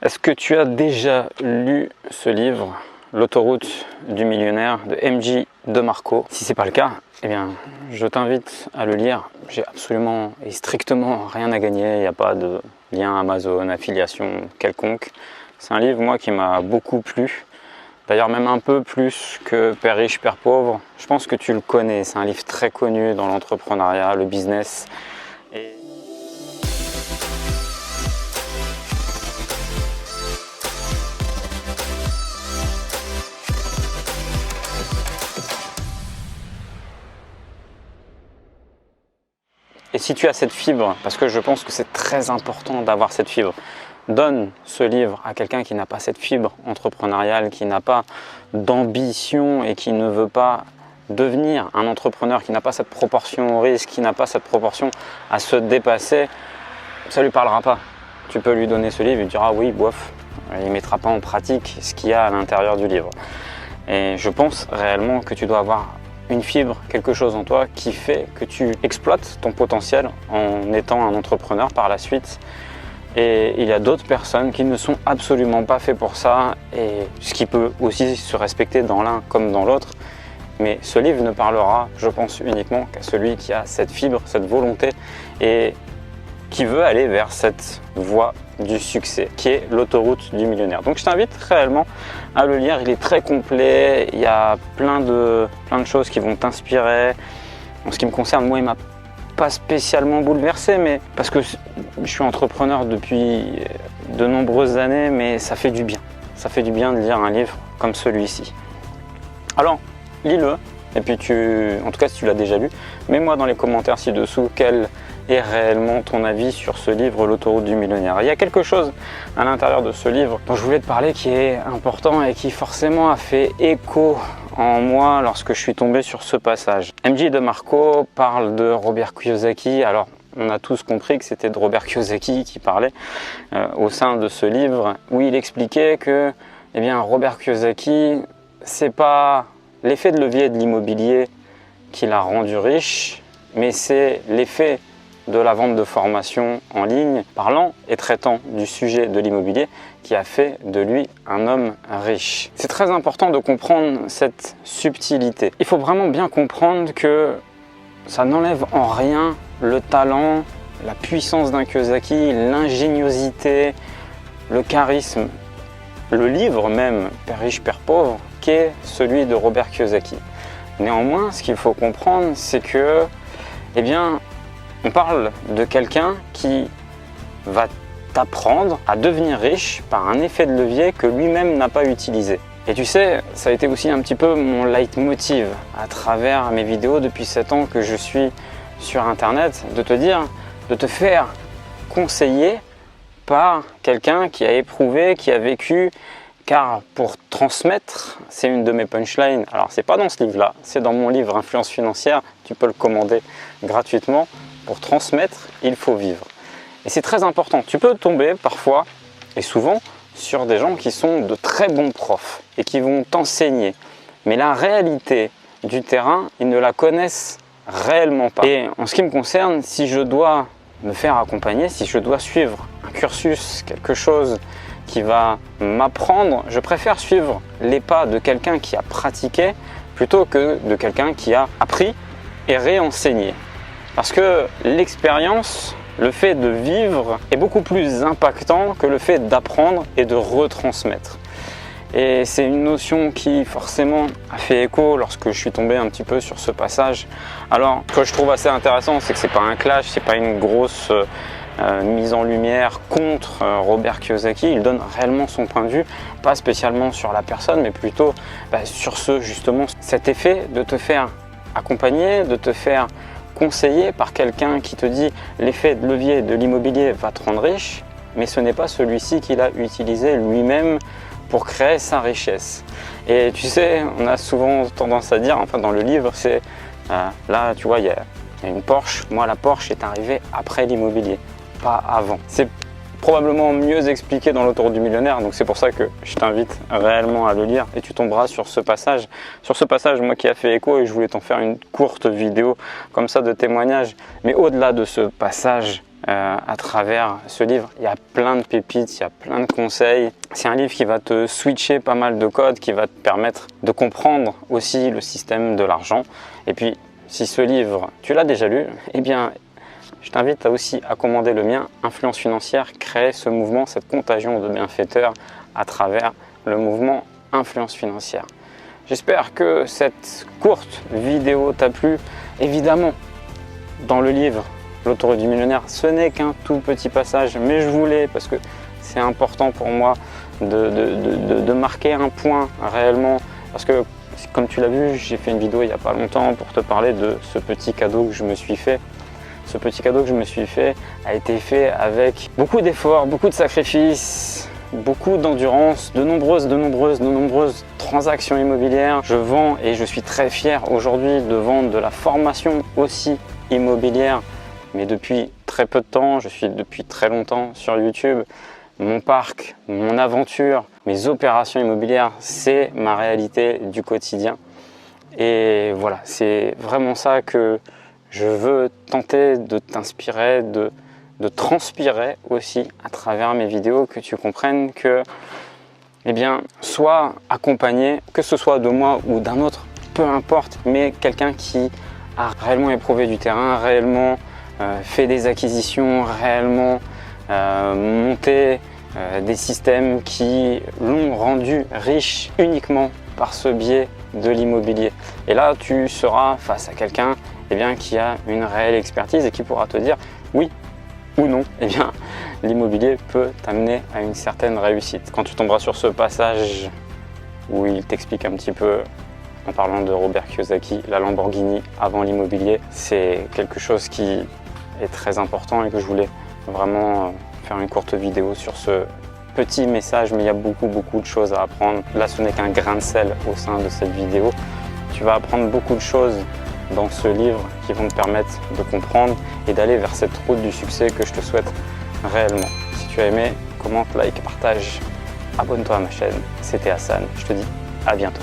Est-ce que tu as déjà lu ce livre, L'autoroute du millionnaire de MJ DeMarco? Si ce n'est pas le cas, eh bien, je t'invite à le lire. J'ai absolument et strictement rien à gagner. Il n'y a pas de lien Amazon, affiliation quelconque. C'est un livre, moi, qui m'a beaucoup plu. D'ailleurs, même un peu plus que Père riche, Père pauvre. Je pense que tu le connais. C'est un livre très connu dans l'entrepreneuriat, le business. Et si tu as cette fibre, parce que je pense que c'est très important d'avoir cette fibre, donne ce livre à quelqu'un qui n'a pas cette fibre entrepreneuriale, qui n'a pas d'ambition et qui ne veut pas devenir un entrepreneur, qui n'a pas cette proportion au risque, qui n'a pas cette proportion à se dépasser, ça ne lui parlera pas. Tu peux lui donner ce livre, il dira oui, bof, il ne mettra pas en pratique ce qu'il y a à l'intérieur du livre. Et je pense réellement que tu dois avoir une fibre, quelque chose en toi qui fait que tu exploites ton potentiel en étant un entrepreneur par la suite. Et il y a d'autres personnes qui ne sont absolument pas faits pour ça, et ce qui peut aussi se respecter dans l'un comme dans l'autre. Mais ce livre ne parlera, je pense, uniquement qu'à celui qui a cette fibre, cette volonté et qui veut aller vers cette voie du succès, qui est l'autoroute du millionnaire. Donc je t'invite réellement à le lire, il est très complet, il y a plein de choses qui vont t'inspirer. En ce qui me concerne, moi, il m'a pas spécialement bouleversé, mais parce que je suis entrepreneur depuis de nombreuses années, mais ça fait du bien. Ça fait du bien de lire un livre comme celui-ci. Alors, lis-le, et puis en tout cas si tu l'as déjà lu, mets-moi dans les commentaires ci-dessous quel est réellement ton avis sur ce livre, L'autoroute du millionnaire. Il y a quelque chose à l'intérieur de ce livre dont je voulais te parler qui est important et qui forcément a fait écho en moi lorsque je suis tombé sur ce passage. MJ DeMarco parle de Robert Kiyosaki. Alors, on a tous compris que c'était de Robert Kiyosaki qui parlait au sein de ce livre, où il expliquait que Robert Kiyosaki, c'est pas l'effet de levier de l'immobilier qui l'a rendu riche, mais c'est l'effet de la vente de formation en ligne, parlant et traitant du sujet de l'immobilier, qui a fait de lui un homme riche. C'est très important de comprendre cette subtilité. Il faut vraiment bien comprendre que ça n'enlève en rien le talent, la puissance d'un Kiyosaki, l'ingéniosité, le charisme, le livre même, Père riche, Père pauvre, qui est celui de Robert Kiyosaki. Néanmoins, ce qu'il faut comprendre, c'est que, on parle de quelqu'un qui va t'apprendre à devenir riche par un effet de levier que lui-même n'a pas utilisé. Et tu sais, ça a été aussi un petit peu mon leitmotiv à travers mes vidéos depuis 7 ans que je suis sur Internet, de te dire, de te faire conseiller par quelqu'un qui a éprouvé, qui a vécu, car pour transmettre, c'est une de mes punchlines. Alors, c'est pas dans ce livre-là, c'est dans mon livre Influence financière, tu peux le commander gratuitement. Pour transmettre, il faut vivre. Et c'est très important. Tu peux tomber parfois, et souvent, sur des gens qui sont de très bons profs et qui vont t'enseigner. Mais la réalité du terrain, ils ne la connaissent réellement pas. Et en ce qui me concerne, si je dois me faire accompagner, si je dois suivre un cursus, quelque chose qui va m'apprendre, je préfère suivre les pas de quelqu'un qui a pratiqué plutôt que de quelqu'un qui a appris et réenseigné. Parce que l'expérience, le fait de vivre est beaucoup plus impactant que le fait d'apprendre et de retransmettre. Et c'est une notion qui forcément a fait écho lorsque je suis tombé un petit peu sur ce passage. Alors, ce que je trouve assez intéressant, c'est que c'est pas un clash, c'est pas une grosse mise en lumière contre Robert Kiyosaki. Il donne réellement son point de vue, pas spécialement sur la personne, mais plutôt sur cet effet de te faire accompagner, de te faire conseillé par quelqu'un qui te dit l'effet de levier de l'immobilier va te rendre riche, mais ce n'est pas celui-ci qu'il a utilisé lui-même pour créer sa richesse. Et tu sais, on a souvent tendance à dire, enfin dans le livre, c'est là tu vois, il y a une Porsche. Moi, la Porsche est arrivée après l'immobilier, pas avant. C'est probablement mieux expliqué dans L'autoroute du millionnaire, donc c'est pour ça que je t'invite réellement à le lire et tu tomberas sur ce passage. Sur ce passage, moi qui a fait écho, et je voulais t'en faire une courte vidéo comme ça de témoignage. Mais au-delà de ce passage à travers ce livre. Il y a plein de pépites, il y a plein de conseils. C'est un livre qui va te switcher pas mal de codes, qui va te permettre de comprendre aussi le système de l'argent. Et puis, si ce livre, tu l'as déjà lu, eh bien, je t'invite aussi à commander le mien, Influence financière, créer ce mouvement, cette contagion de bienfaiteurs à travers le mouvement Influence financière. J'espère que cette courte vidéo t'a plu. Évidemment, dans le livre L'autoroute du millionnaire, ce n'est qu'un tout petit passage, mais je voulais, parce que c'est important pour moi de marquer un point réellement, parce que comme tu l'as vu, j'ai fait une vidéo il n'y a pas longtemps pour te parler de ce petit cadeau que je me suis fait. Ce petit cadeau que je me suis fait a été fait avec beaucoup d'efforts, beaucoup de sacrifices, beaucoup d'endurance, de nombreuses transactions immobilières. Je vends et je suis très fier aujourd'hui de vendre de la formation aussi immobilière, mais depuis très peu de temps, je suis depuis très longtemps sur YouTube. Mon parc, mon aventure, mes opérations immobilières, c'est ma réalité du quotidien. Et voilà, c'est vraiment ça que je veux tenter de t'inspirer, de transpirer aussi à travers mes vidéos, que tu comprennes que, eh bien, sois accompagné, que ce soit de moi ou d'un autre, peu importe, mais quelqu'un qui a réellement éprouvé du terrain, réellement fait des acquisitions, réellement monté des systèmes qui l'ont rendu riche uniquement par ce biais de l'immobilier. Et là, tu seras face à quelqu'un qui a une réelle expertise et qui pourra te dire oui ou non, l'immobilier peut t'amener à une certaine réussite. Quand tu tomberas sur ce passage où il t'explique un petit peu, en parlant de Robert Kiyosaki, la Lamborghini avant l'immobilier, c'est quelque chose qui est très important et que je voulais vraiment faire une courte vidéo sur ce petit message, mais il y a beaucoup de choses à apprendre. Là, ce n'est qu'un grain de sel au sein de cette vidéo. Tu vas apprendre beaucoup de choses dans ce livre qui vont te permettre de comprendre et d'aller vers cette route du succès que je te souhaite réellement. Si tu as aimé, commente, like, partage, abonne-toi à ma chaîne. C'était Hassan, je te dis à bientôt.